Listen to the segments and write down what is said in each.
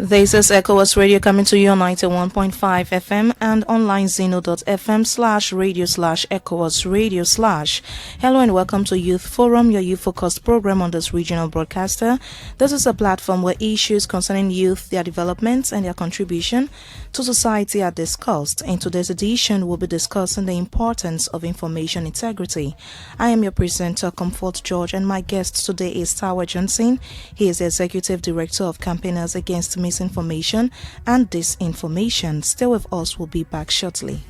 This is ECOWAS Radio coming to you on 91.5 FM and online zeno.fm/radio/ECOWAS Radio/. Hello and welcome to Youth Forum, your youth-focused program on this regional broadcaster. This is a platform where issues concerning youth, their developments and their contribution to society are discussed. In today's edition, we'll be discussing the importance of information integrity. I am your presenter, Comfort George, and my guest today is Taweh Johnson. He is the Executive Director of Campaigners Against Misinformation and Disinformation. Stay with us, we'll be back shortly.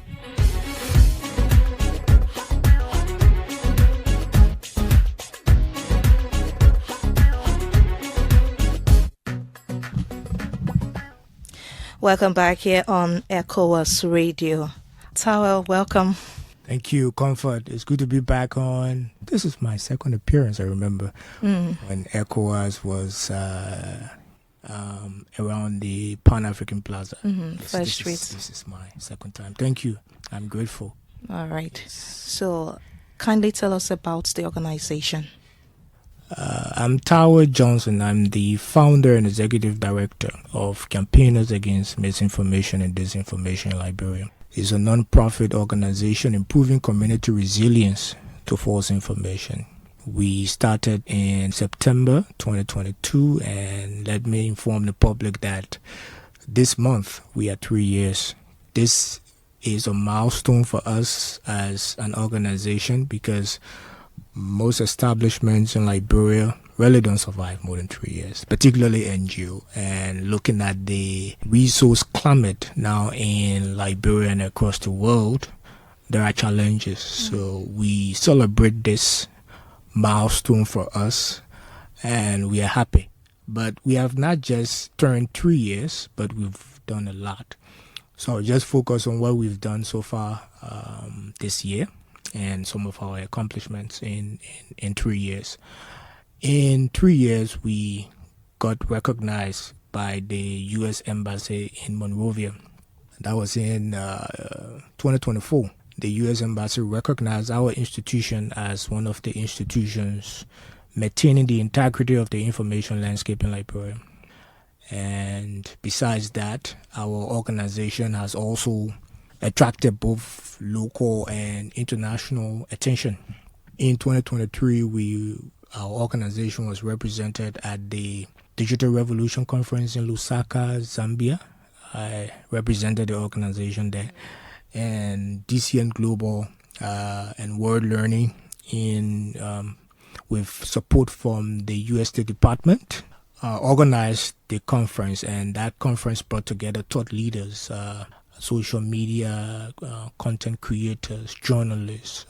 Welcome back here on ECOWAS Radio. Taweh, welcome. Thank you, Comfort. It's good to be back on. This is my second appearance, I remember, when ECOWAS was around the Pan-African Plaza. First Street. This is my second time. Thank you. I'm grateful. All right. Yes. So, kindly tell us about the organization. I'm Taweh Johnson. I'm the founder and executive director of Campaigners Against Misinformation and Disinformation in Liberia. It's a non-profit organization improving community resilience to false information. We started in September 2022, and let me inform the public that this month we are 3 years. This is a milestone for us as an organization because most establishments in Liberia really don't survive more than 3 years, particularly NGO. And looking at the resource climate now in Liberia and across the world, there are challenges. So we celebrate this milestone for us, and we are happy. But we have not just turned 3 years, but we've done a lot. So I'll just focus on what we've done so far this year and some of our accomplishments in 3 years. In 3 years, we got recognized by the U.S. Embassy in Monrovia. That was in 2024. The U.S. Embassy recognized our institution as one of the institutions maintaining the integrity of the information landscape in Liberia. And besides that, our organization has also attracted both local and international attention. In 2023, our organization was represented at the Digital Revolution Conference in Lusaka, Zambia. I represented the organization there. And DCN Global and World Learning with support from the U.S. State Department organized the conference, and that conference brought together thought leaders, social media, content creators, journalists,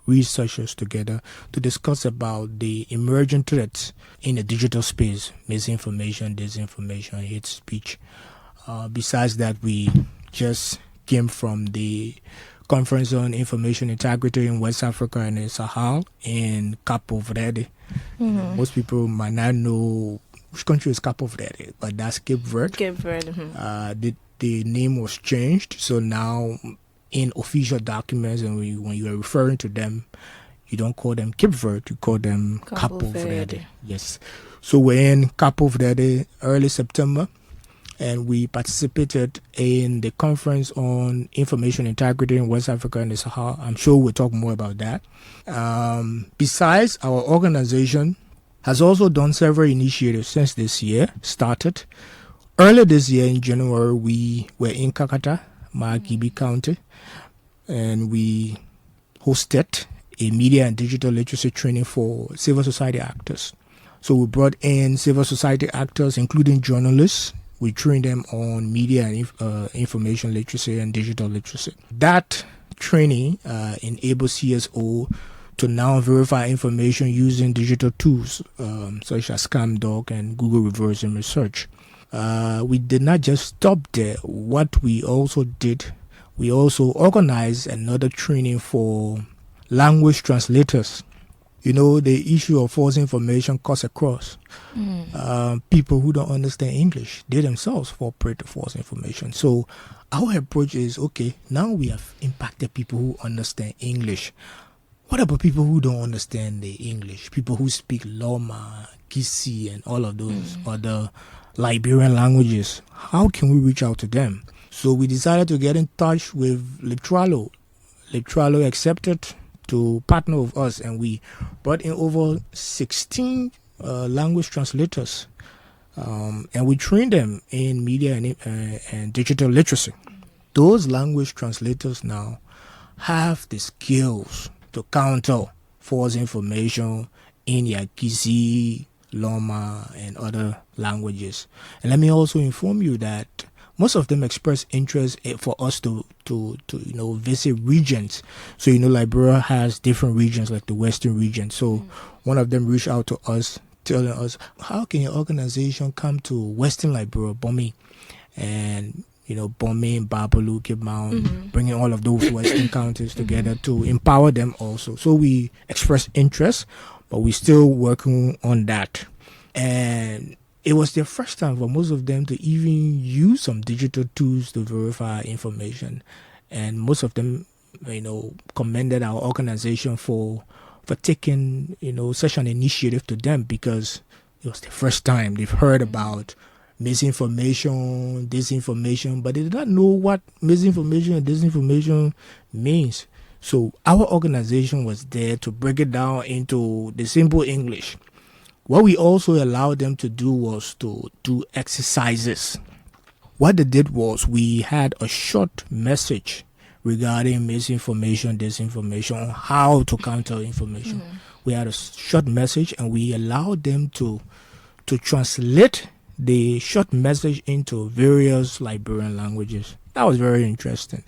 researchers together to discuss about the emerging threats in the digital space: misinformation, disinformation, hate speech. Besides that, we just came from the Conference on Information Integrity in West Africa and the Sahel in Cabo Verde. Most people might not know which country is Cabo Verde, but that's Cape Verde. Cape Verde. The name was changed, so now in official documents, and when you are referring to them, you don't call them Cape Verde, you call them Cabo Verde. Yes. So we're in Cabo Verde early September, and we participated in the Conference on Information Integrity in West Africa and the Sahel. I'm sure we'll talk more about that. Besides, our organization has also done several initiatives since this year started. Earlier this year in January, we were in Kakata, Makibi County, and we hosted a media and digital literacy training for civil society actors. So we brought in civil society actors, including journalists. We trained them on media and information literacy and digital literacy. That training enables CSO to now verify information using digital tools such as CAMDL and Google reverse image search. We did not just stop there. What we also did, we also organized another training for language translators. You know, the issue of false information cuts across. People who don't understand English, they themselves fall prey to false information. So our approach is, okay, now we have impacted people who understand English. What about people who don't understand the English? People who speak Loma, Kisi, and all of those other Liberian languages. How can we reach out to them? So we decided to get in touch with Libtralo. Libtralo accepted to partner with us, and we brought in over 16 language translators, and we trained them in media and digital literacy. Those language translators now have the skills to counter false information in Yakisi, Loma, and other languages. And let me also inform you that most of them express interest for us to visit regions. So Liberia has different regions, like the Western region. So one of them reached out to us, telling us, how can your organization come to Western Liberia, Bomi, and Bomi, Babalu, Kibmount, bringing all of those Western counties together to empower them also. So we expressed interest, but we're still working on that. And it was their first time for most of them to even use some digital tools to verify information. And most of them, commended our organization for taking, such an initiative to them, because it was the first time they've heard about misinformation, disinformation, but they did not know what misinformation and disinformation means. So our organization was there to break it down into the simple English. What we also allowed them to do was to do exercises. What they did was we had a short message regarding misinformation, disinformation, on how to counter information. We had a short message, and we allowed them to translate the short message into various Liberian languages. That was very interesting.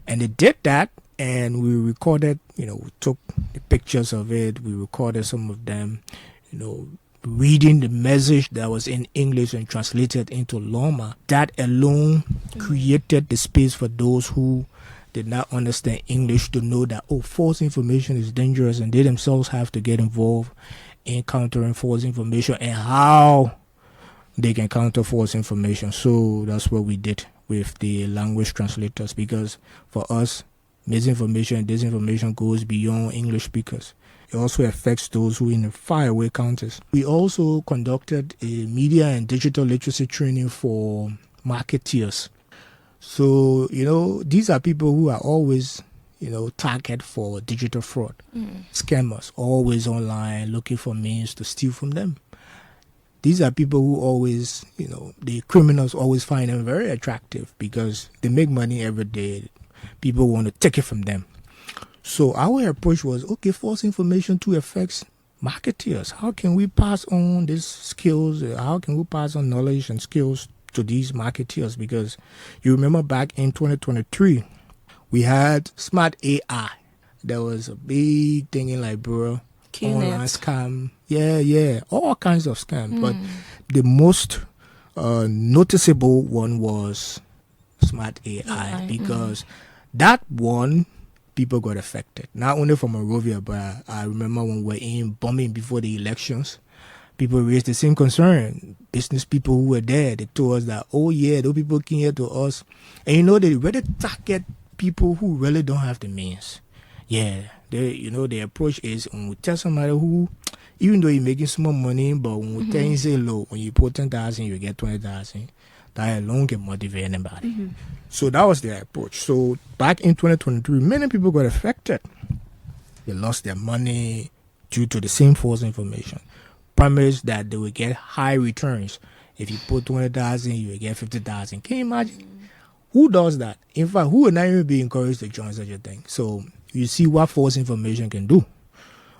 And they did that, and we recorded, we took the pictures of it, we recorded some of them, reading the message that was in English and translated into Loma. That alone created the space for those who did not understand English to know that, false information is dangerous, and they themselves have to get involved in countering false information and how they can counter false information. So that's what we did with the language translators, because for us, misinformation and disinformation goes beyond English speakers. It also affects those who are in the faraway counties. We also conducted a media and digital literacy training for marketeers. So, these are people who are always, target for digital fraud. Scammers, always online, looking for means to steal from them. These are people who always, the criminals always find them very attractive because they make money every day. People want to take it from them. So our approach was, false information too affects marketeers. How can we pass on these skills? How can we pass on knowledge and skills to these marketeers? Because you remember back in 2023, we had smart AI. There was a big thing in Liberia. Online scam. Yeah. All kinds of scams. But the most noticeable one was smart AI, because that one, people got affected. Not only from Monrovia, but I remember when we were in bombing before the elections, people raised the same concern. Business people who were there, they told us that, those people came here to us. And they really target people who really don't have the means. Yeah, the approach is, when we tell somebody who, even though you're making small money, but when we tell you, say, look, when you put 10,000, you get 20,000. That alone can motivate anybody. So that was their approach. So back in 2023, many people got affected. They lost their money due to the same false information. Promised that they will get high returns. If you put 20,000, you will get 50,000. Can you imagine? Who does that? In fact, who would not even be encouraged to join such a thing? So you see what false information can do.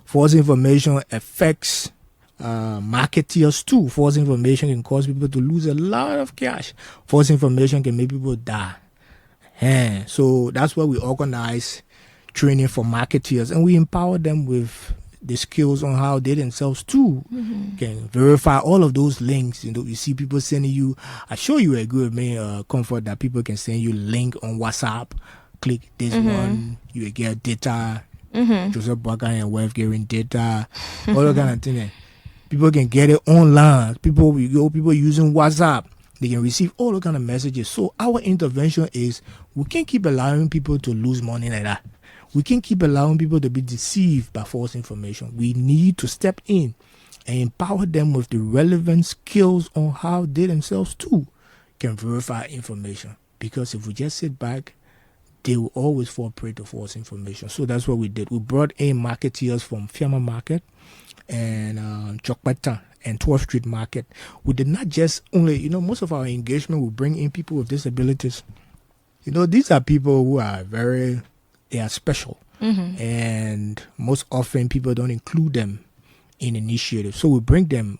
False information affects marketeers too. False information can cause people to lose a lot of cash. False information can make people die. So that's why we organize training for marketeers, and we empower them with the skills on how they themselves too can verify all of those links. You see people sending you, I show you a good comfort that people can send you link on WhatsApp. Click this one, you will get data. Joseph Baga and wife getting data, all that kind of thing. People can get it online. People using WhatsApp, they can receive all the kind of messages. So our intervention is, we can't keep allowing people to lose money like that. We can't keep allowing people to be deceived by false information. We need to step in and empower them with the relevant skills on how they themselves too can verify information. Because if we just sit back, they will always fall prey to false information. So that's what we did. We brought in marketeers from Fiamma Market and Chokpata and 12th Street Market. We did not just only, most of our engagement will bring in people with disabilities. These are people who are they are special. Mm-hmm. And most often people don't include them in initiatives. So we bring them,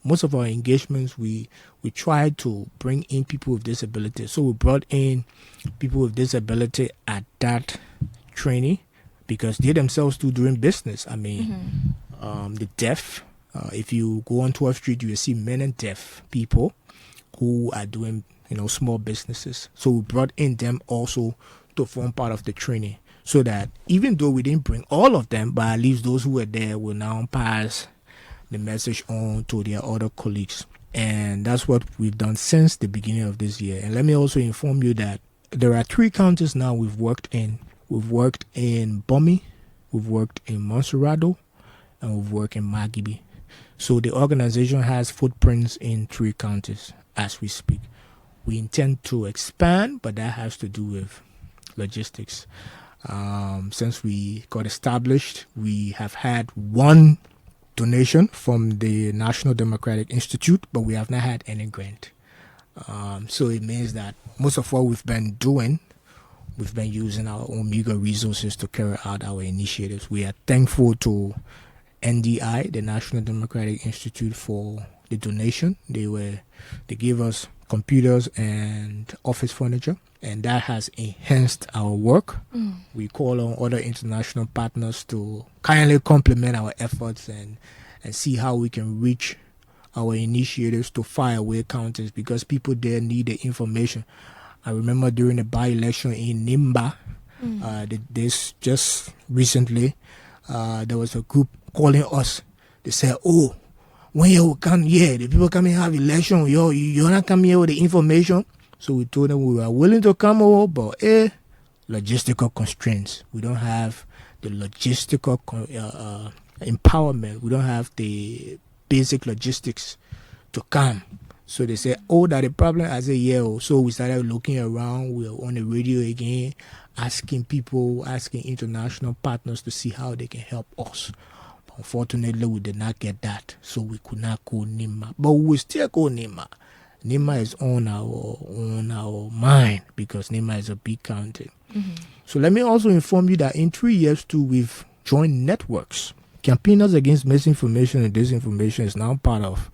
most of our engagements, we try to bring in people with disabilities. So we brought in people with disability at that training because they themselves do doing business. I mean, the deaf, if you go on 12th Street, you will see many deaf people who are doing, small businesses. So we brought in them also to form part of the training. So that even though we didn't bring all of them, but at least those who were there will now pass the message on to their other colleagues. And that's what we've done since the beginning of this year. And let me also inform you that there are 3 counties now we've worked in. We've worked in Bomi, we've worked in Monserrado, and we've worked in Magibi. So the organization has footprints in 3 counties as we speak. We intend to expand, but that has to do with logistics. Since we got established, we have had 1 donation from the National Democratic Institute, but we have not had any grant. So it means that most of what we've been doing, we've been using our own meager resources to carry out our initiatives. We are thankful to NDI, the National Democratic Institute, for the donation. They gave us computers and office furniture, and that has enhanced our work. We call on other international partners to kindly complement our efforts and see how we can reach our initiatives to faraway counties, because people there need the information. I remember during the by-election in Nimba, this just recently, there was a group calling us. They said, "Oh, when you come here, the people come and have election, you're not coming here with the information." So we told them we were willing to come over, but logistical constraints. We don't have the logistical empowerment. We don't have the basic logistics to come. So they said, "Oh, that the problem." I said, "Yeah." So we started looking around. We were on the radio again, asking international partners to see how they can help us. Unfortunately, we did not get that, so we could not go Nima. But we will still go Nima. Nima is on our mind because Nima is a big county. So let me also inform you that in 3 years too, we've joined networks. Campaigners Against Misinformation and Disinformation is now part of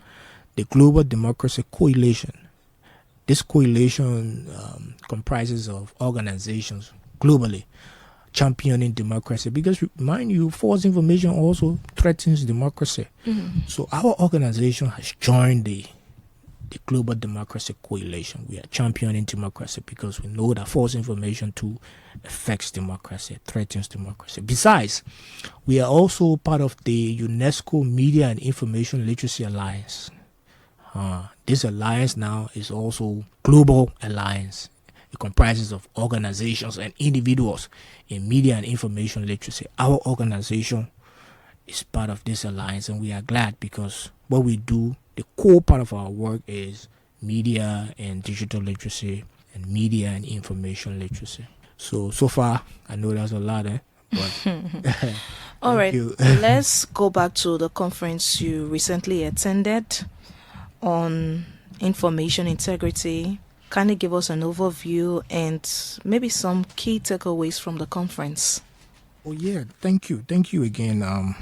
the Global Democracy Coalition. This coalition comprises of organizations globally championing democracy, because mind you, false information also threatens democracy. So our organization has joined the Global Democracy Coalition. We are championing democracy because we know that false information too affects democracy, threatens democracy. Besides, we are also part of the UNESCO Media and Information Literacy Alliance. This alliance now is also global alliance. It comprises of organizations and individuals in media and information literacy. Our organization is part of this alliance, and we are glad because what we do, the core part of our work is media and digital literacy and media and information literacy. So far, I know there's a lot, but all right, let's go back to the conference you recently attended on information integrity. Can you give us an overview and maybe some key takeaways from the conference? Oh yeah, thank you again,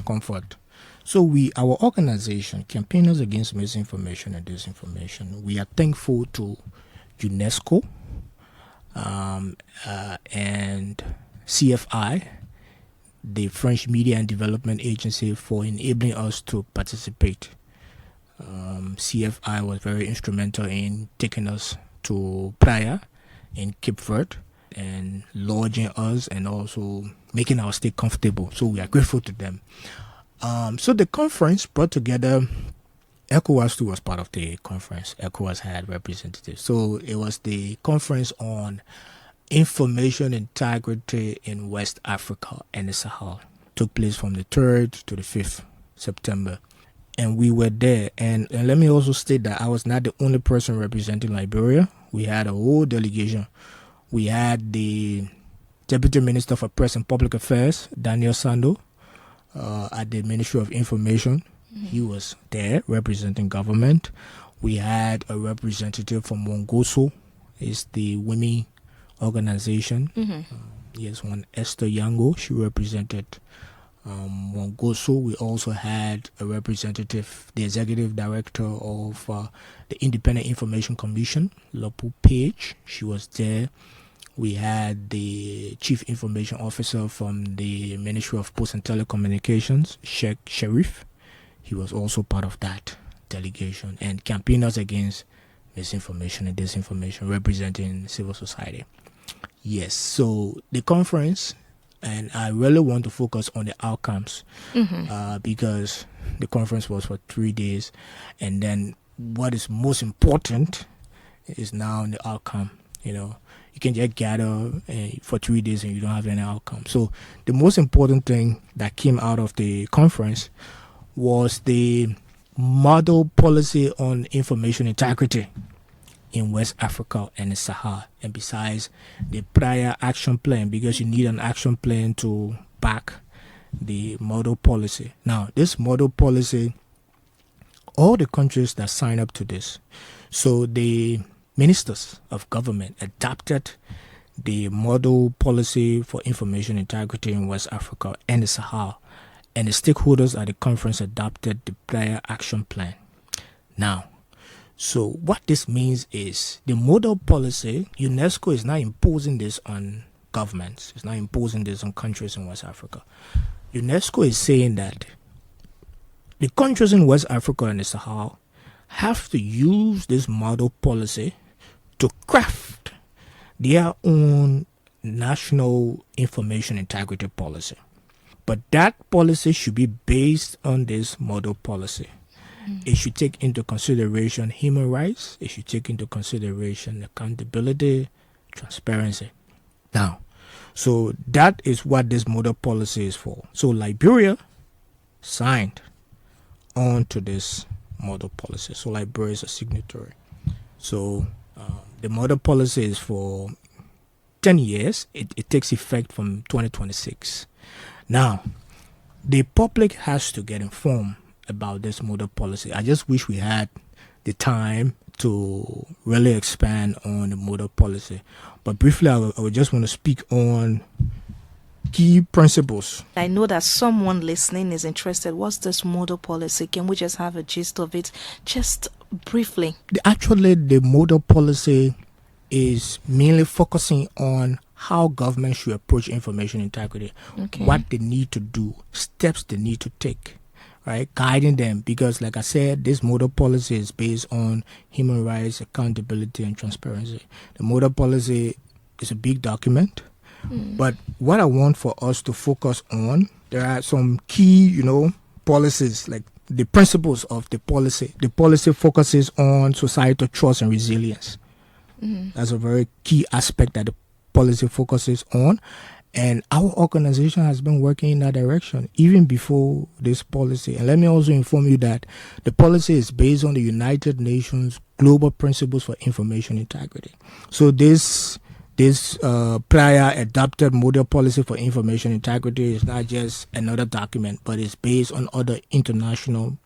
Comfort. So our organization, Campaigners Against Misinformation and Disinformation, we are thankful to UNESCO and CFI, the French Media and Development Agency, for enabling us to participate. CFI was very instrumental in taking us to Praia in Cape Verde and lodging us and also making our stay comfortable. So we are grateful to them. So the conference brought together, ECOWAS too was part of the conference. ECOWAS had representatives. So it was the conference on information integrity in West Africa and the Sahel. Took place from the 3rd to the 5th September. and we were there. And let me also state that I was not the only person representing Liberia. We had a whole delegation. We had the Deputy Minister for Press and Public Affairs, Daniel Sando, at the Ministry of Information. He was there representing government. We had a representative from Wongoso, it's the women organization. Yes, one Esther Yango, she represented Wongoso. We also had a representative, the executive director of the Independent Information Commission, Lopu Page. She was there. We had the chief information officer from the Ministry of Post and Telecommunications, Sheikh Sharif. He was also part of that delegation. And campaigners against misinformation and disinformation, representing civil society. Yes, so the conference, and I really want to focus on the outcomes because the conference was for 3 days. And then what is most important is now the outcome. You can just gather for 3 days and you don't have any outcome. So the most important thing that came out of the conference was the model policy on information integrity in West Africa and the Sahel. And besides the Praia Action Plan, because you need an action plan to back the model policy. Now, this model policy, all the countries that sign up to this, so the ministers of government adopted the model policy for information integrity in West Africa and the Sahel, and the stakeholders at the conference adopted the Praia Action Plan. Now, so what this means is the model policy, UNESCO is not imposing this on governments, it's not imposing this on countries in West Africa. UNESCO is saying that the countries in West Africa and the Sahel have to use this model policy to craft their own national information integrity policy. But that policy should be based on this model policy. It should take into consideration human rights. It should take into consideration accountability, transparency. Now, so that is what this model policy is for. So Liberia signed on to this model policy. So Liberia is a signatory. So the model policy is for 10 years. It takes effect from 2026. Now, the public has to get informed about this model policy. I just wish we had the time to really expand on the model policy. But briefly, I would just want to speak on key principles. I know that someone listening is interested. What's this model policy? Can we just have a gist of it, just briefly? Actually, the model policy is mainly focusing on how government should approach information integrity, what they need to do, steps they need to take, right? Guiding them, because like I said, this model policy is based on human rights, accountability, and transparency. The model policy is a big document. But what I want for us to focus on, there are some key, policies, like the principles of the policy. The policy focuses on societal trust and resilience. That's a very key aspect that the policy focuses on. And our organization has been working in that direction even before this policy. And let me also inform you that the policy is based on the United Nations Global Principles for Information Integrity. So this prior adopted model policy for information integrity is not just another document, but it's based on other international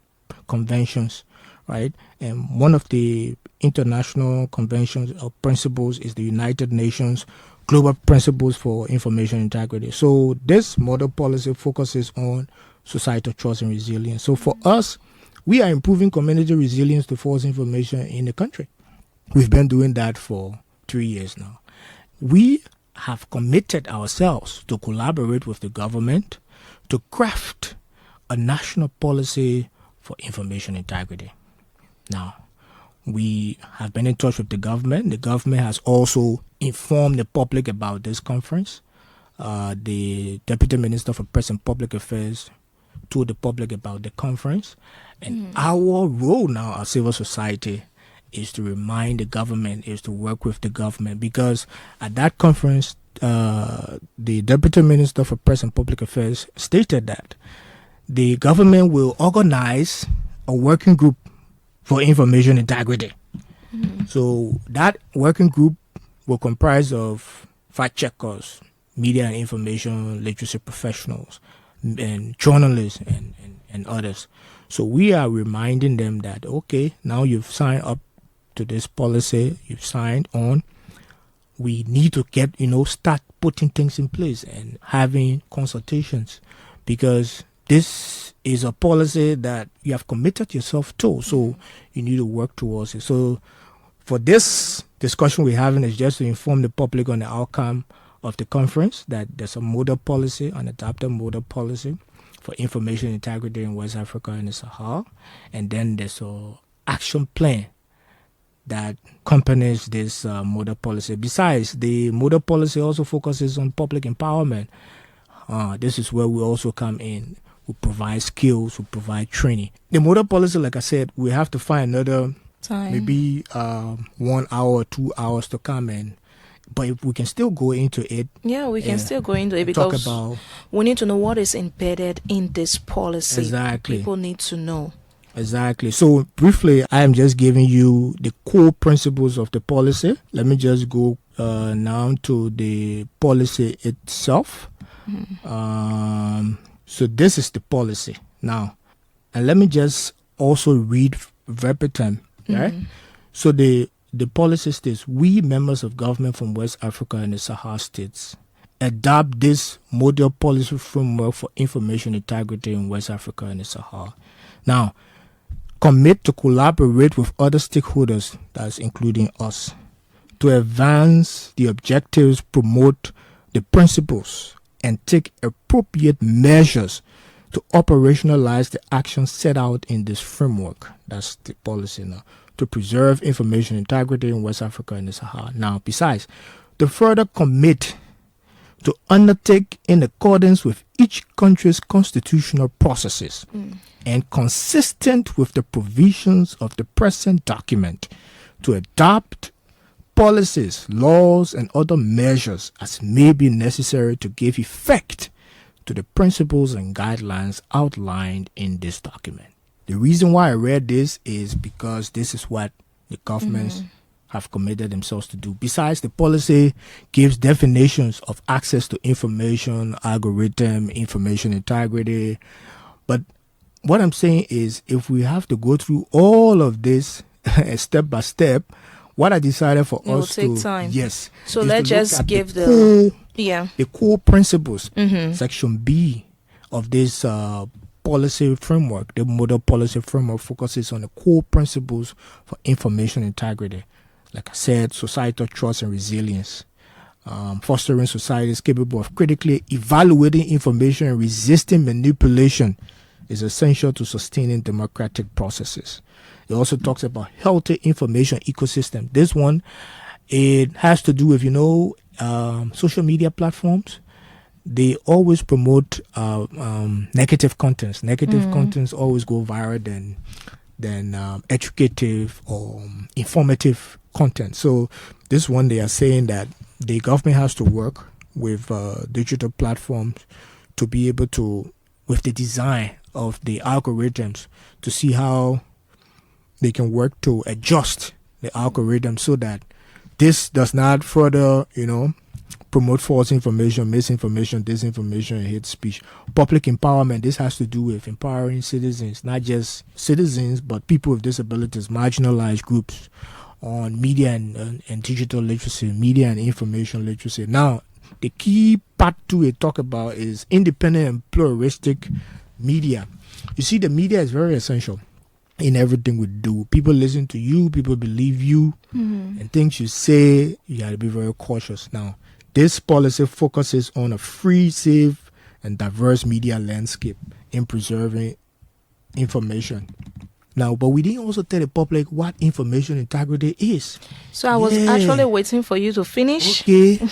conventions, right? And one of the international conventions or principles is the United Nations Global Principles for Information Integrity. So this model policy focuses on societal trust and resilience. So for us, we are improving community resilience to false information in the country. We've been doing that for 3 years now. We have committed ourselves to collaborate with the government to craft a national policy for information integrity. Now, we have been in touch with the government. The government has also informed the public about this conference. The Deputy Minister for Press and Public Affairs told the public about the conference. And our role now as civil society is to remind the government, is to work with the government, because at that conference, the Deputy Minister for Press and Public Affairs stated that the government will organize a working group for information integrity. So that working group will comprise of fact checkers, media and information literacy professionals, and journalists and others. So we are reminding them that, okay, now you've signed up to this policy, you've signed on. We need to get, start putting things in place and having consultations, because this is a policy that you have committed yourself to. So you need to work towards it. So for this discussion we're having is just to inform the public on the outcome of the conference, that there's a model policy, an adapted model policy for information integrity in West Africa and the Sahel. And then there's an action plan that accompanies this model policy. Besides, the model policy also focuses on public empowerment. This is where we also come in. We provide skills, we provide training. The model policy, like I said, we have to find another time, maybe 1 hour or 2 hours to come in. But if we can still go into it. Yeah, we can still go into it, because we need to know what is embedded in this policy. Exactly. People need to know. Exactly. So briefly, I am just giving you the core principles of the policy. Let me just go now to the policy itself. So this is the policy now. And let me just also read verbatim, right? So the policy states, we members of government from West Africa and the Sahel states adopt this model policy framework for information integrity in West Africa and the Sahel. Now, commit to collaborate with other stakeholders, that's including us, to advance the objectives, promote the principles, and take appropriate measures to operationalize the actions set out in this framework. That's the policy now. To preserve information integrity in West Africa and the Sahel. Now, besides, to further commit to undertake in accordance with each country's constitutional processes and consistent with the provisions of the present document, to adopt policies, laws, and other measures as may be necessary to give effect to the principles and guidelines outlined in this document. The reason why I read this is because this is what the governments have committed themselves to do. Besides, the policy gives definitions of access to information, algorithm, information integrity. But what I'm saying is, if we have to go through all of this step by step, what I decided for us to take time. Yes. So let's just give the core principles. Section B of this policy framework, the model policy framework, focuses on the core principles for information integrity. Like I said, societal trust and resilience, fostering societies capable of critically evaluating information and resisting manipulation is essential to sustaining democratic processes. It also talks about healthy information ecosystem. This one, it has to do with, social media platforms. They always promote negative contents. Negative contents always go viral than educative or informative content. So this one, they are saying that the government has to work with digital platforms to be able to, with the design of the algorithms, to see how they can work to adjust the algorithm so that this does not further, promote false information, misinformation, disinformation, and hate speech. Public empowerment, this has to do with empowering citizens, not just citizens, but people with disabilities, marginalized groups, on media and digital literacy, media and information literacy. Now, the key part to it talk about is independent and pluralistic media. You see, the media is very essential in everything we do. People listen to you, people believe you, and things you say, you got to be very cautious. Now, this policy focuses on a free, safe, and diverse media landscape in preserving information. Now, but we didn't also tell the public what information integrity is. So I was actually waiting for you to finish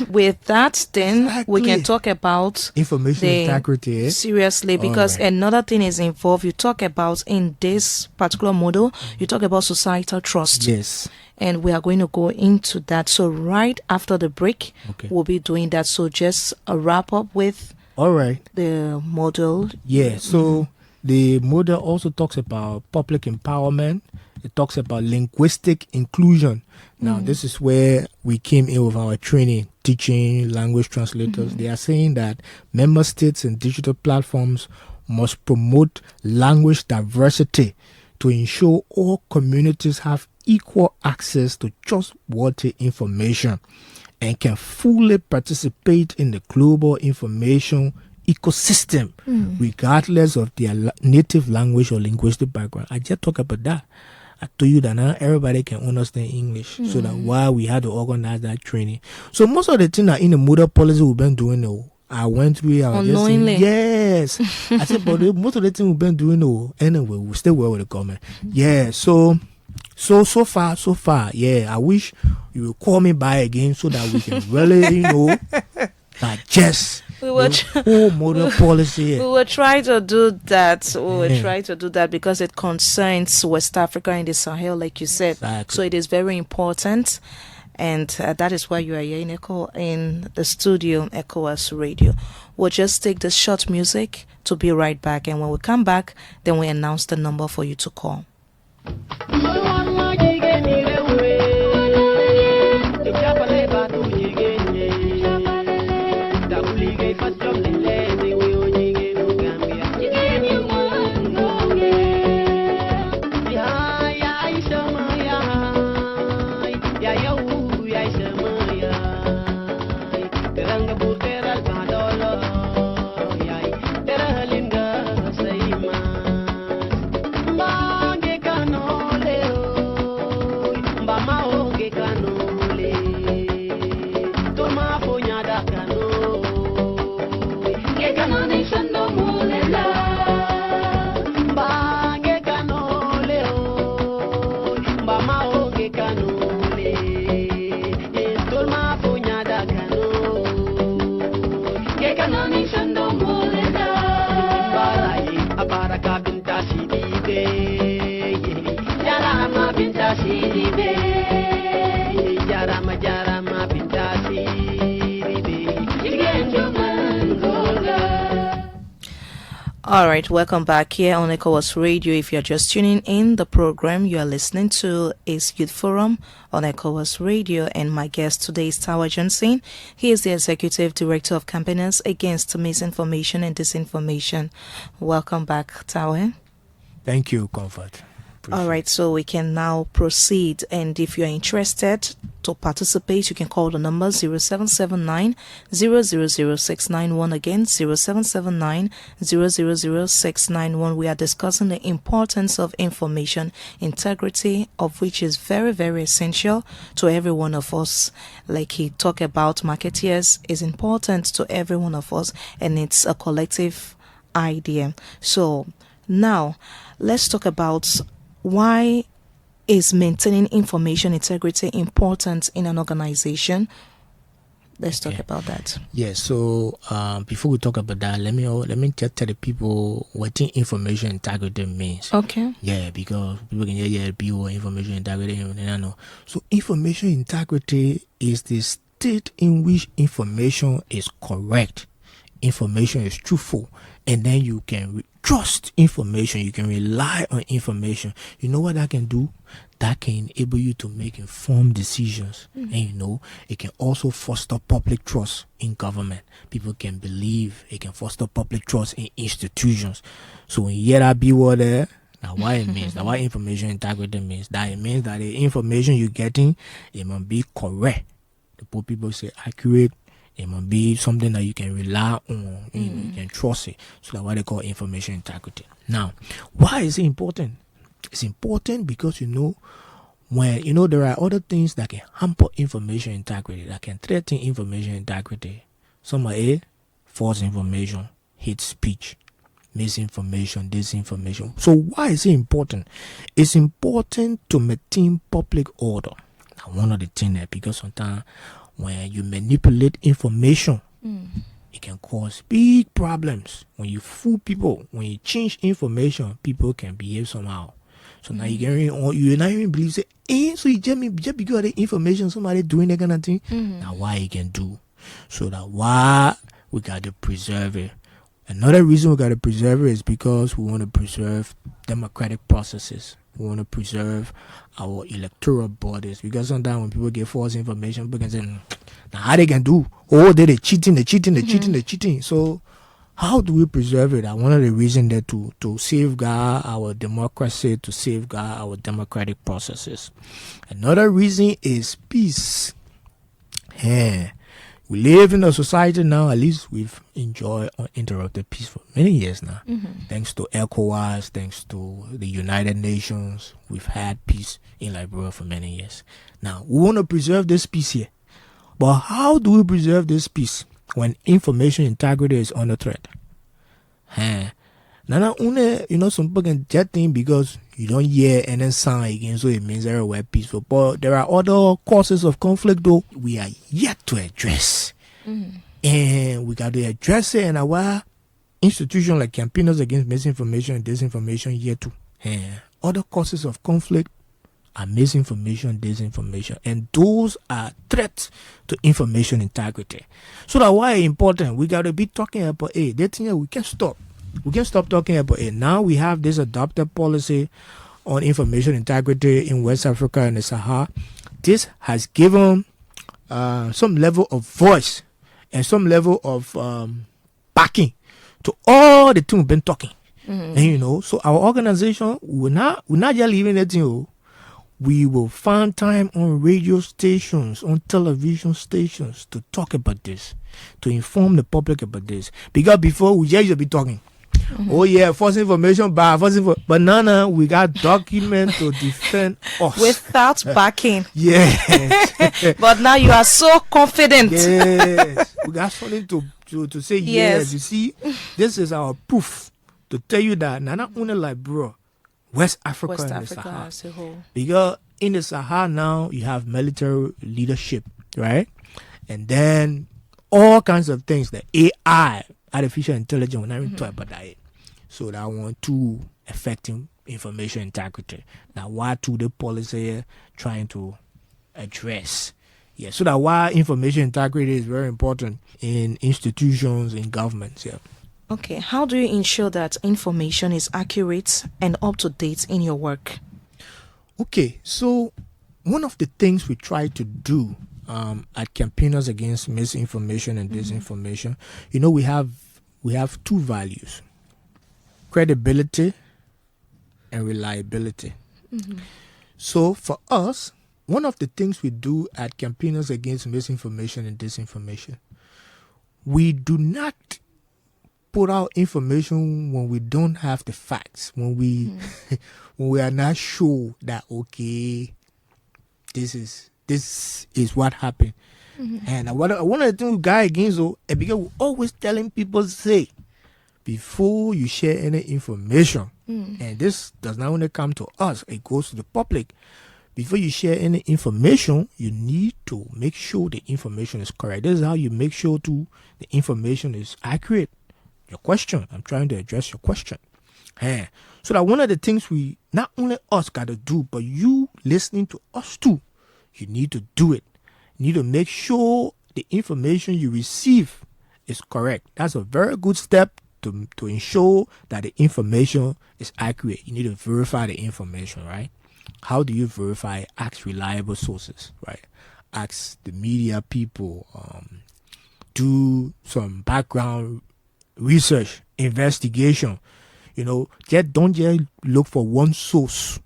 with that. Then we can talk about information integrity. Seriously, because another thing is involved. You talk about, in this particular model, you talk about societal trust. Yes. And we are going to go into that. So right after the break, we'll be doing that. So just a wrap up with the model. Yeah, so The model also talks about public empowerment. It talks about linguistic inclusion. Now, this is where we came in with our training, teaching, language translators. They are saying that member states and digital platforms must promote language diversity to ensure all communities have equal access to trustworthy information and can fully participate in the global information ecosystem, regardless of their native language or linguistic background. I just talk about that. I told you that now everybody can understand English, so that why we had to organize that training. So most of the things that in the model policy we've been doing, I went through it. Unknowingly. Yes. I said, but most of the things we've been doing, anyway, we still work with the government. Yeah, so far, yeah. I wish you will call me by again so that we can really, digest the whole model policy. We will try to do that. We will try to do that because it concerns West Africa and the Sahel, like you said. Exactly. So it is very important. And that is why you are here in the studio, ECOWAS Radio. We'll just take this short music to be right back. And when we come back, then we announce the number for you to call. All right, welcome back here on ECOWAS Radio. If you're just tuning in, the program you are listening to is Youth Forum on ECOWAS Radio, and my guest today is Taweh Johnson. He is the Executive Director of Campaigns Against Misinformation and Disinformation. Welcome back, Taweh. Thank you, Comfort. All right, so we can now proceed, and if you're interested to participate, you can call the number 0779 000691. Again, 0779 000691. We are discussing the importance of information integrity, of which is very, very essential to every one of us. Like he talked about, marketeers is important to every one of us, and it's a collective idea. So now let's talk about why is maintaining information integrity important in an organization? Let's talk about that. Yeah, so before we talk about that, let me just tell the people what information integrity means. Okay. Yeah, because people can hear people information integrity, know. So information integrity is the state in which information is correct, information is truthful, and then you can trust information, you can rely on information. You know what that can do? That can enable you to make informed decisions. And it can also foster public trust in government. People can believe, it can foster public trust in institutions. So when you hear that B word there, now what it means, now what information integrity means, that it means that the information you're getting, it must be correct. The people say accurate. It must be something that you can rely on, you can trust it. So that's what they call information integrity. Now, why is it important? It's important because when there are other things that can hamper information integrity, that can threaten information integrity. Some are false information, hate speech, misinformation, disinformation. So why is it important? It's important to maintain public order. Now, one of the things that, because sometimes when you manipulate information, it can cause big problems. When you fool people, when you change information, people can behave somehow. So now you not even believe, so you just because of the information, somebody doing that kind of thing. Now why you can do? So that why we got to preserve it. Another reason we got to preserve it is because we want to preserve democratic processes. We want to preserve our electoral bodies, because sometimes when people get false information, people can say, now how they can do? Oh, they're cheating. So how do we preserve it? And one of the reasons that to safeguard our democracy, to safeguard our democratic processes. Another reason is peace. Yeah. We live in a society now, at least we've enjoyed uninterrupted peace for many years now. Thanks to ECOWAS, thanks to the United Nations, we've had peace in Liberia for many years. Now, we want to preserve this peace here. But how do we preserve this peace when information integrity is under threat? Now, some people can get things because you don't hear any sound again, so it means everywhere peaceful. But there are other causes of conflict, though, we are yet to address. And we got to address it, and our institutions like Campaigners Against Misinformation and Disinformation here too. Other causes of conflict are misinformation, disinformation, and those are threats to information integrity. So that's why it's important. We got to be talking about that thing we can't stop. We can stop talking about it. Now we have this adopted policy on information integrity in West Africa and the Sahel. This has given some level of voice and some level of backing to all the things we've been talking. And so our organization we're not just leaving it. We will find time on radio stations, on television stations to talk about this, to inform the public about this. Because before we just be talking. Oh yeah, false information, but now we got documents to defend us without backing. Yes. But now you are so confident. Yes, we got something to say. Yes, you see, this is our proof to tell you that not only Liberia, West Africa and the Sahel, as a whole. Because in the Sahel now you have military leadership, right? And then all kinds of things, the AI. Artificial intelligence, we're not even talking about that. So that one too affecting information integrity. Now why to the policy trying to address. Yeah. So that why information integrity is very important in institutions, in governments. Yeah. Okay. How do you ensure that information is accurate and up to date in your work? Okay. So one of the things we try to do at Campaigners Against Misinformation and Disinformation, we have two values: credibility and reliability. So for us, one of the things we do at Campaigners Against Misinformation and Disinformation, we do not put out information when we don't have the facts, when we when we are not sure that this is what happened. And one of the things we guide against, because we're always telling people, say, before you share any information, and this does not only come to us, it goes to the public. Before you share any information, you need to make sure the information is correct. This is how you make sure the information is accurate. Your question, I'm trying to address your question. So that one of the things we, not only us got to do, but you listening to us too, you need to do it. You need to make sure the information you receive is correct. That's a very good step to ensure that the information is accurate. You need to verify the information, right? How do you verify? Ask reliable sources, right? Ask the media people, do some background research, investigation. Don't just look for one source.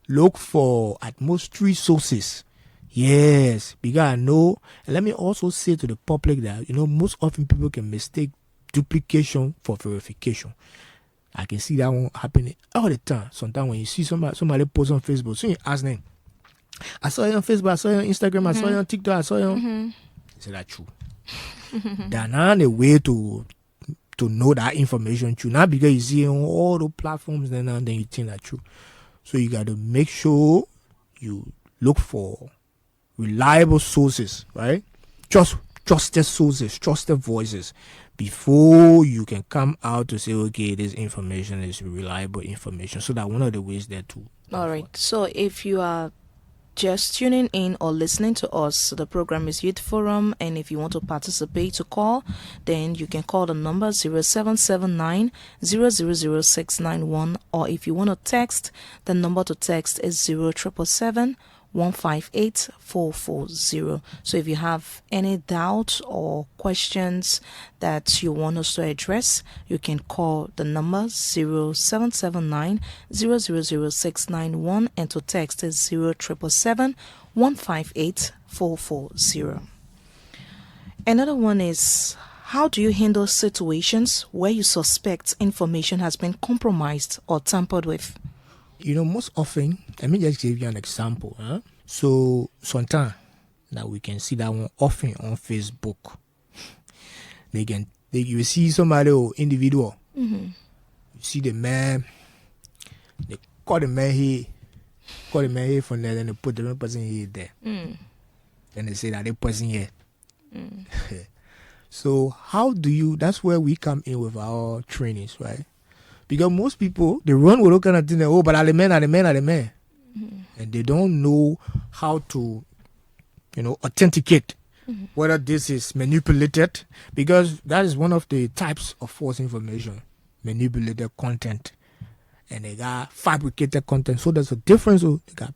Look for at most 3 sources. Yes, because I know, and let me also say to the public that, most often people can mistake duplication for verification. I can see that one happening all the time. Sometimes when you see somebody post on Facebook, so you ask them, I saw you on Facebook, I saw you on Instagram, I saw you on TikTok, I saw you on... Is that true? There's not a way to know that information true. Not because you see it on all the platforms, then you think that's true. So you got to make sure you look for reliable sources, right? Trusted sources, trusted voices, before you can come out to say, okay, this information is reliable information. So that one of the ways there too. All right. So if you are just tuning in or listening to us, the program is Youth Forum, and if you want to participate to call, then you can call the number 0779 000691, or if you want to text, the number to text is 0777 158 440. So if you have any doubt or questions that you want us to address, you can call the number 0779 000691, and to text is 0777 158 440. Another one is, how do you handle situations where you suspect information has been compromised or tampered with? Most often, let me just give you an example. So, sometimes, now we can see that one often on Facebook. You see somebody or individual. Mm-hmm. You see the man, they call the man here from there, then they put the person here there. Mm. Then they say that the person here. So, how do you, that's where we come in with our trainings, right? Because most people, they run with all kind of things, but are the men. Mm-hmm. And they don't know how to, authenticate whether this is manipulated, because that is one of the types of false information, manipulated content. And they got fabricated content. So there's a difference. So they got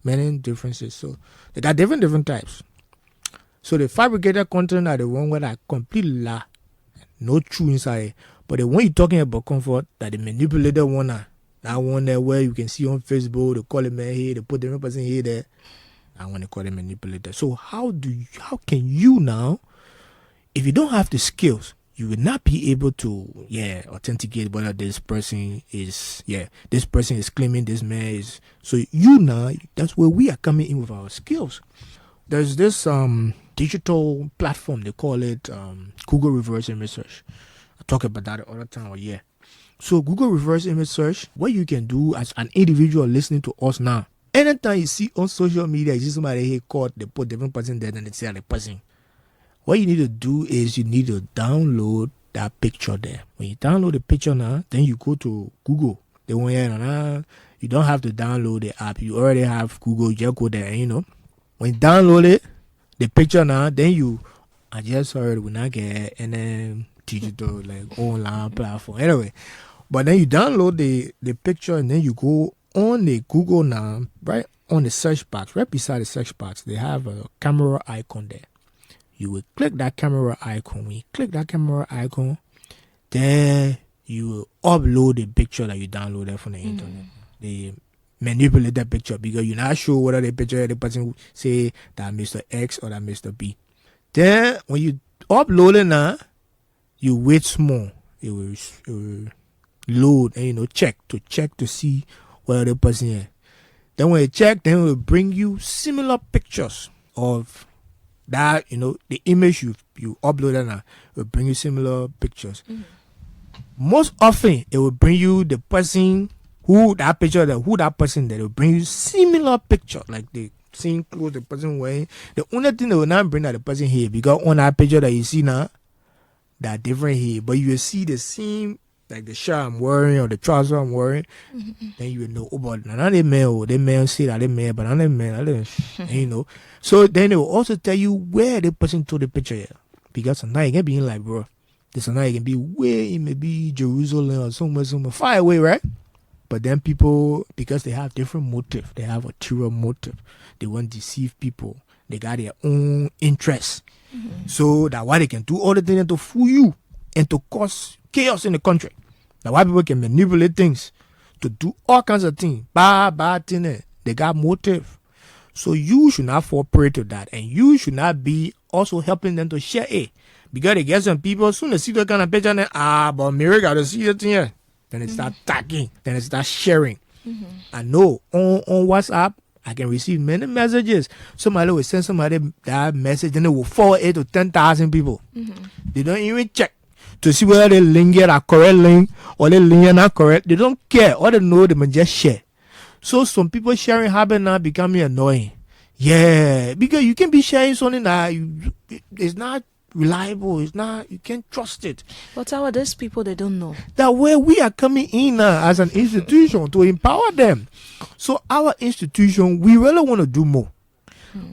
many differences. So they got different types. So the fabricated content are the one where I completely lie, no true inside. But the one you're talking about comfort, that the manipulated one, that one there where you can see on Facebook, they call it man here, they put the person here there. I want to call it manipulated. So how can you now, if you don't have the skills, you will not be able to authenticate whether this person is claiming this man is. So that's where we are coming in with our skills. There's this digital platform, they call it Google Reverse Image Search. I talk about that all the time. So Google Reverse Image Search, what you can do as an individual listening to us now, anytime you see on social media, you see somebody here caught, they put different person there, and they say the person. What you need to do is you need to download that picture there. When you download the picture now, then you go to Google. They want you don't have to download the app. You already have Google. You just go there, when you download it, the picture now, then I just heard we not get any digital like online platform. Anyway, but then you download the picture, and then you go on the Google now, right on the search box, right beside the search box, they have a camera icon there. You will click that camera icon. When you click that camera icon, then you will upload the picture that you downloaded from the internet. They manipulate that picture because you're not sure whether the picture the person say that Mr. X or that Mr. B. Then when you upload it now, you wait small. It will load and check to see whether the person is. Then when you check, then it will bring you similar pictures of that, the image you uploaded now will bring you similar pictures. Most often, it will bring you the person that person that will bring you similar picture, like the same clothes the person wearing. The only thing that will not bring that the person here, because on that picture that you see now, that different here, but you will see the same, like the shirt I'm wearing or the trouser I'm wearing, then you will know, but none of them men say that they men, but none of them men, So then they will also tell you where the person took the picture here. Because sometimes it can be in like, bro, this night it can be way, maybe Jerusalem or somewhere far away, right? But then people, because they have different motive, they have ulterior motive, they want to deceive people, they got their own interests. So that's why they can do all the things to fool you and to cause chaos in the country. That's why people can manipulate things to do all kinds of things. Bad things. They got motive. So you should not fall prey to that. And you should not be also helping them to share it. Because they get some people, soon as they see that kind of picture, then, but Mary got to see that thing here. Then they start tagging. Then they start sharing. I know on WhatsApp, I can receive many messages. Somebody will send somebody that message, then they will forward it to 10,000 people. They don't even check to see whether the link is a correct link or the link is not correct. They don't care. All they know, they must just share. So some people sharing habit now becoming annoying. Yeah, because you can be sharing something that it's not reliable. It's not, you can't trust it. But how are these people, they don't know? That where we are coming in as an institution to empower them. So our institution, we really want to do more.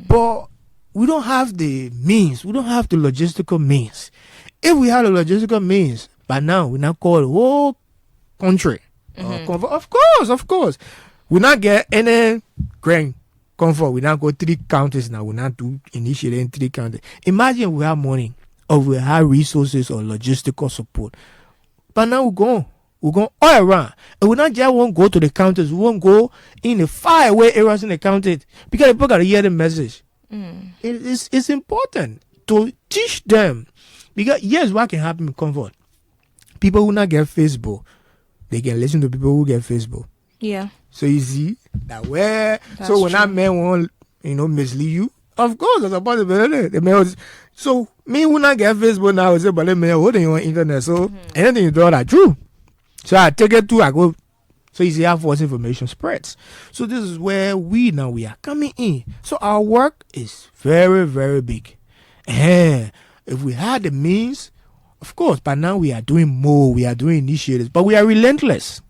But we don't have the means. We don't have the logistical means. If we had a logistical means, by now, we now call the whole country. Of course. We not get any grain comfort. We not go 3 counties now. We not do initiate in 3 counties. Imagine we have money or we have resources or logistical support. But now we're going all around. And we not just won't go to the counties. We won't go in the far away areas in the counties because people got to hear the message. It's important to teach them. Because yes, what can happen in comfort? People who not get Facebook, they can listen to people who get Facebook. Yeah. So you see that where when that man won't mislead you, of course there's a possibility. The man was, so me who not get Facebook now is but the man holding you on internet. So anything you draw that true. So I take it to I go. So you see how false information spreads. So this is where we are coming in. So our work is very, very big. And if we had the means, of course, by now we are doing more, we are doing initiatives, but we are relentless.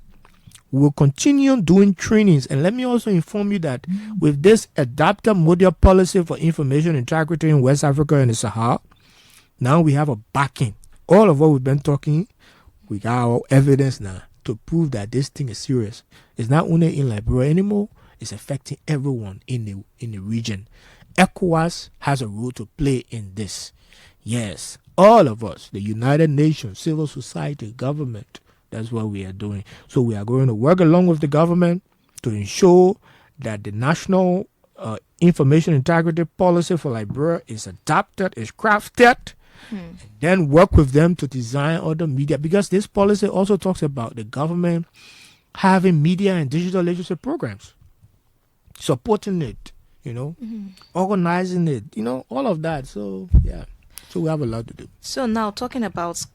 We will continue doing trainings. And let me also inform you that with this adaptive model policy for information integrity in West Africa and the Sahel, now we have a backing. All of what we've been talking, we got our evidence now to prove that this thing is serious. It's not only in Liberia anymore, it's affecting everyone in the region. ECOWAS has a role to play in this. Yes, all of us, the United Nations, civil society, government, that's what we are doing. So we are going to work along with the government to ensure that the national information integrity policy for Liberia is adapted, is crafted, then work with them to design other media. Because this policy also talks about the government having media and digital literacy programs, supporting it, organizing it, all of that. So, yeah. So we have a lot to do. So now talking about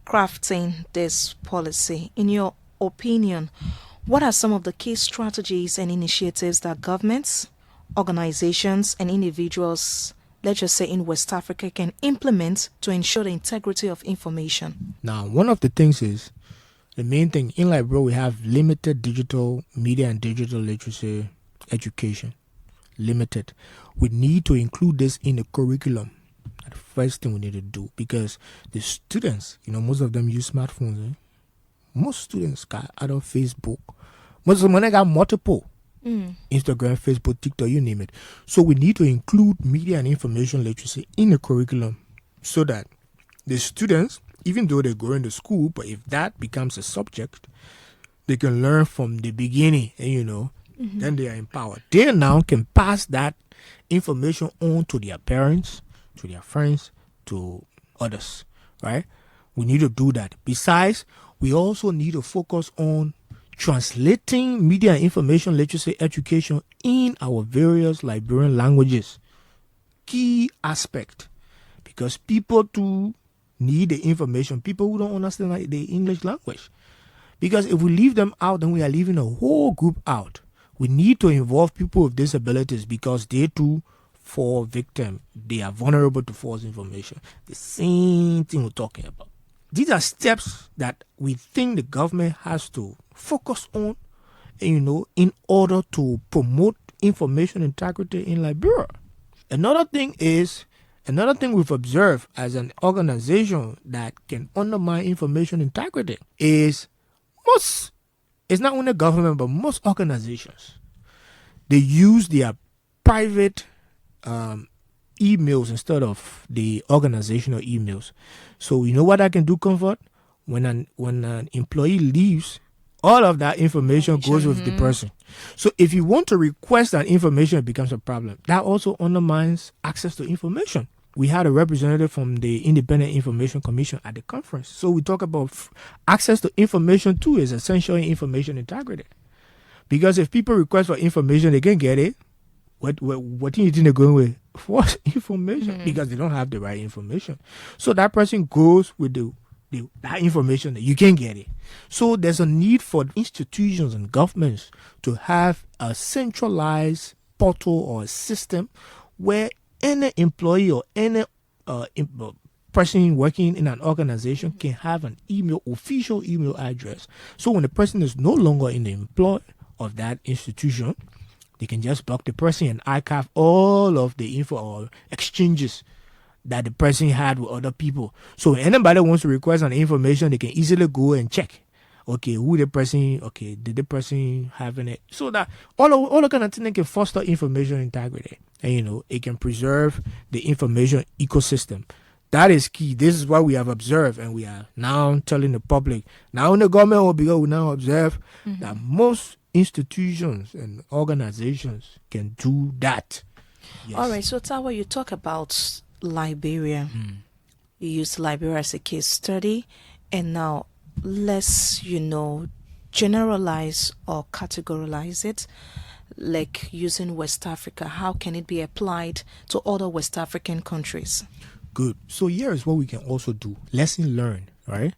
crafting this policy, in your opinion, what are some of the key strategies and initiatives that governments, organizations, and individuals, let's just say in West Africa, can implement to ensure the integrity of information? Now, one of the things is, the main thing, in Liberia, we have limited digital media and digital literacy education. Limited. We need to include this in the curriculum. The first thing we need to do, because the students, most of them use smartphones. Most students got either Facebook. Most of them got multiple. Instagram, Facebook, TikTok, you name it. So we need to include media and information literacy in the curriculum so that the students, even though they go into school, but if that becomes a subject, they can learn from the beginning, and then they are empowered. They now can pass that information on to their parents, to their friends, to others, right? We need to do that. Besides, we also need to focus on translating media and information literacy education in our various Liberian languages. Key aspect, because people too need the information. People who don't understand the English language. Because if we leave them out, then we are leaving a whole group out. We need to involve people with disabilities because they too fall victim. They are vulnerable to false information. The same thing we're talking about. These are steps that we think the government has to focus on, in order to promote information integrity in Liberia. Another thing we've observed as an organization that can undermine information integrity is it's not only government, but most organizations, they use their private emails instead of the organizational emails. So you know what I can do, Comfort? When an employee leaves, all of that information goes with the person. So if you want to request that information, it becomes a problem. That also undermines access to information. We had a representative from the Independent Information Commission at the conference. So we talk about access to information too is essential in information integrity. Because if people request for information, they can get it. What do you think they're going with? False information, because they don't have the right information. So that person goes with that information that you can get it. So there's a need for institutions and governments to have a centralized portal or a system where any employee or any person working in an organization can have an official email address. So when the person is no longer in the employ of that institution, they can just block the person and archive all of the info or exchanges that the person had with other people. So when anybody wants to request an information, they can easily go and check. Okay, did the person having it? So that all the kind of thing can foster information integrity. And, it can preserve the information ecosystem. That is key. This is what we have observed, and we are now telling the public. Now in the government will be we now observe that most institutions and organizations can do that. Yes. All right, so Taweh, you talk about Liberia. You use Liberia as a case study, and now let's, generalize or categorize it, like using West Africa. How can it be applied to other West African countries? Good. So here is what we can also do. Lesson learned, right?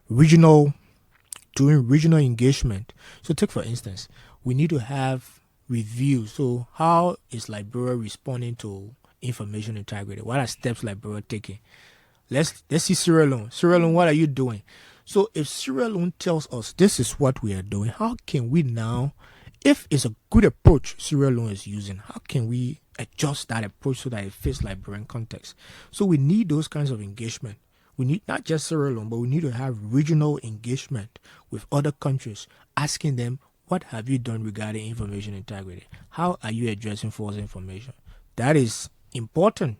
Doing regional engagement. So take for instance, we need to have reviews. So how is Liberia responding to information integrity? What are steps Liberia taking? Let's see Sierra Leone. Sierra Leone, what are you doing? So if Sierra Leone tells us this is what we are doing, how can we now, if it's a good approach Sierra Leone is using, how can we adjust that approach so that it fits Liberian context? So we need those kinds of engagement. We need not just Sierra Leone, but we need to have regional engagement with other countries, asking them, what have you done regarding information integrity? How are you addressing false information? That is important,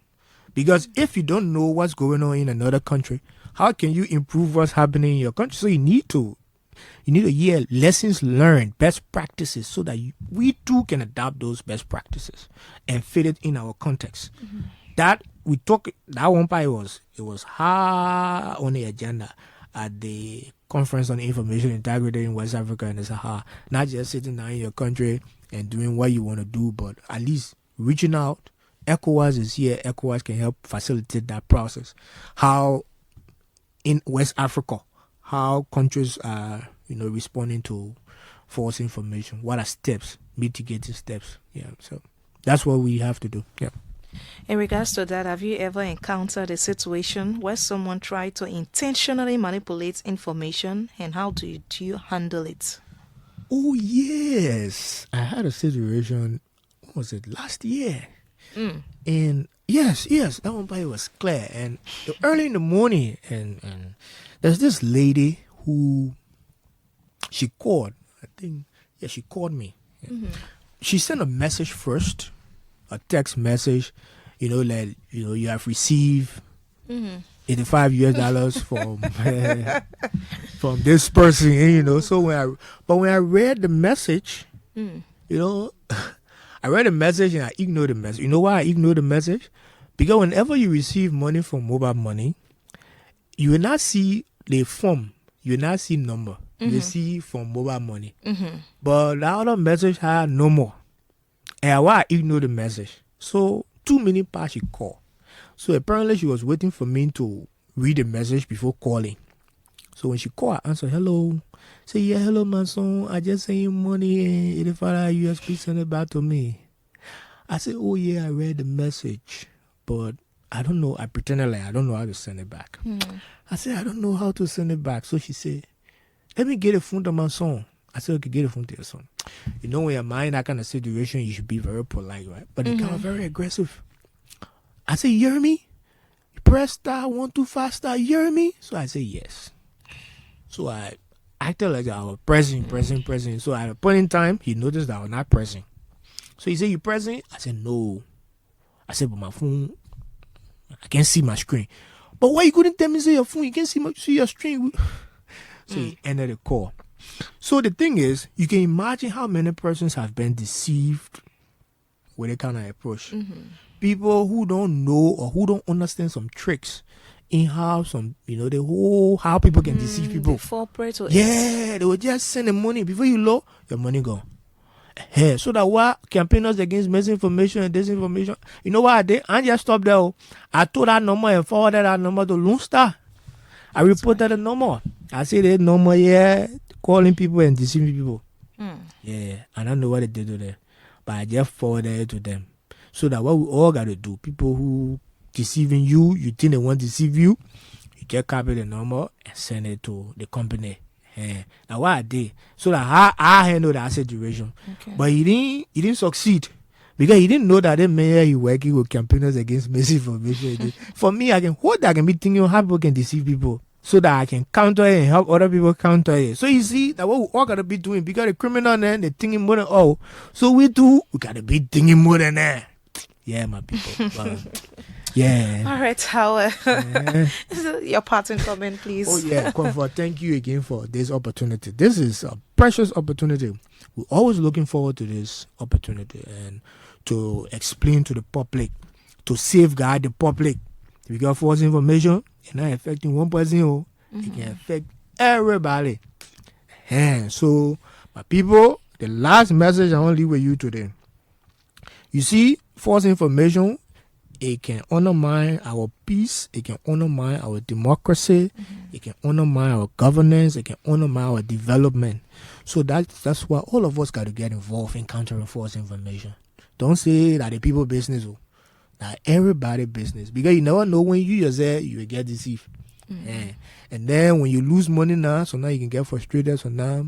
because if you don't know what's going on in another country, how can you improve what's happening in your country? So you need to hear lessons learned, best practices, so that we too can adopt those best practices and fit it in our context. That one part was high on the agenda at the Conference on Information Integrity in West Africa and the Sahel. Not just sitting down in your country and doing what you want to do, but at least reaching out. ECOWAS is here. ECOWAS can help facilitate that process. How in West Africa, how countries are, responding to false information. What are steps, mitigating steps? Yeah, so that's what we have to do. Yeah. In regards to that, have you ever encountered a situation where someone tried to intentionally manipulate information, and how do you handle it? Oh, yes. I had a situation, what was it, last year? And yes, that one by was clear. And early in the morning, and there's this lady who, she called. She called me. She sent a message first, a text message, that you have received $85 from this person, So when I read the message, I read the message and I ignored the message. You know why I ignored the message? Because whenever you receive money from mobile money, you will not see the form. You will not see number. You will see from mobile money. But the other message had no more. And why I ignored the message? So 2 minutes past she called. So apparently she was waiting for me to read the message before calling. So when she called, I answered, hello. Say, yeah, hello, my son. I just sent you money and $85 please send it back to me. I said, oh, yeah, I read the message, but I don't know. I pretended like I don't know how to send it back. I said, I don't know how to send it back. So she said, let me get a phone to my son. I said, okay, get a phone to your son. When you're in that kind of situation, you should be very polite, right? But they kind of very aggressive. I said, you hear me? You press star 125 star, you hear me? So I said, yes. So I acted like I was pressing. So at a point in time, he noticed that I was not pressing. So he said, you pressing? I said, no. I said, but my phone, I can't see my screen. But why you couldn't tell me say your phone? You can't see your screen. So he ended the call. So the thing is, you can imagine how many persons have been deceived with a kind of approach. People who don't know or who don't understand some tricks in how how people can deceive people. They will just send the money. Before you know, your money gone. So that what campaigners against misinformation and disinformation, you know what I did? I just stopped there. I told that number and forwarded that number to Lone Star. I reported the number. I said that number, calling people and deceiving people. I don't know what they did to them, but I just forwarded it to them. So that what we all got to do, people who deceiving you, you think they want to deceive you, you just copy the number and send it to the company. Now what I did, so that I handle that situation. Okay. But he didn't succeed. Because he didn't know that the mayor he working with campaigners against misinformation. For me, I can be thinking how people can deceive people so that I can counter it and help other people counter it. So you see that what we all gotta be doing, because the criminal then they thinking more than all. So we gotta be thinking more than that. Yeah, my people. Yeah. All right, Taweh. Your parting comment, please. Oh yeah, Comfort. Thank you again for this opportunity. This is a precious opportunity. We're always looking forward to this opportunity and to explain to the public, to safeguard the public. Because false information is not affecting one person, it can affect everybody. And so, my people, the last message I want to leave with you today. You see, false information, it can undermine our peace, it can undermine our democracy, it can undermine our governance, it can undermine our development. So that's why all of us got to get involved in countering false information. Don't say that the people business, that everybody business. Because you never know when you yourself, you will get deceived. And then when you lose money now, so now you can get frustrated. So now,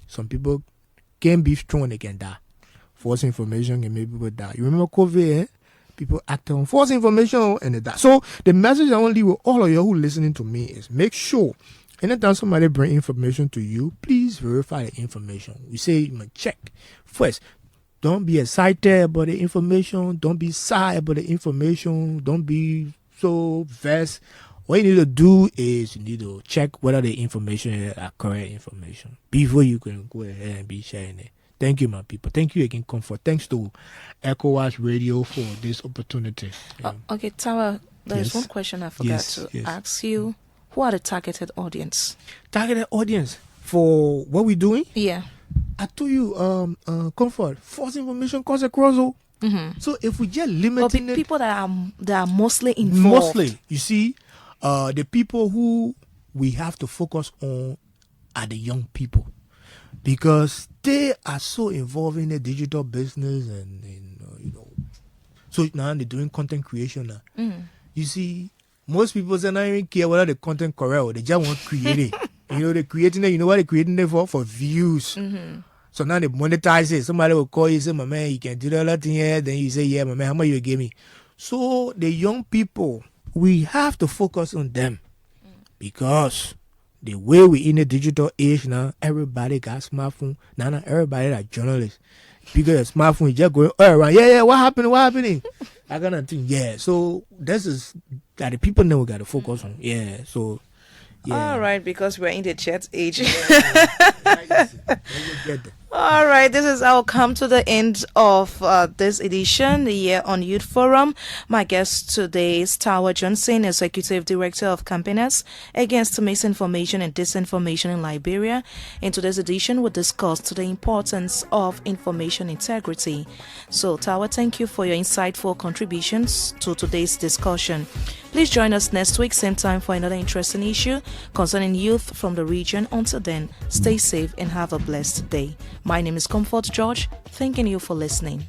some people can be strong, they can die. False information can make people die. You remember COVID, people act on false information and they die. So the message I want to leave with all of you who listening to me is make sure anytime somebody bring information to you, please verify the information. We say you must check first. Don't be excited about the information. Don't be shy about the information. Don't be so vexed. What you need to do is you need to check whether the information is correct information before you can go ahead and be sharing it. Thank you, my people. Thank you again, Comfort. Thanks to ECOWAS Radio for this opportunity. Okay, Taweh, there's one question I forgot to ask you. Who are the targeted audience? Targeted audience for what we're doing? Yeah. I told you, Comfort, false information causes a cross. So if we just limit it, people that are mostly involved. Mostly, you see, the people who we have to focus on are the young people, because they are so involved in the digital business and so now they're doing content creation now. You see, most people say not even care whether the content correct or they just want to create it. They're creating it. You know what they're creating it for? For views. So now they monetize it. Somebody will call you, say, my man, you can do that thing here. Then you say, yeah, my man, how much you give me? So the young people, we have to focus on them, because the way we in the digital age now, everybody got smartphone. Now everybody like journalists. Because the smartphone is just going around. Yeah, what happening? I got nothing. Yeah. So this is that the people know we got to focus on. Yeah. So. Yeah. All right, because we're in the chat age. All right, this is our come to the end of this edition, the Year on Youth Forum. My guest today is Taweh Johnson, Executive Director of Campaigners Against Misinformation and Disinformation in Liberia. In today's edition, we discussed the importance of information integrity. So, Taweh, thank you for your insightful contributions to today's discussion. Please join us next week, same time, for another interesting issue concerning youth from the region. Until then, stay safe and have a blessed day. My name is Comfort George, thanking you for listening.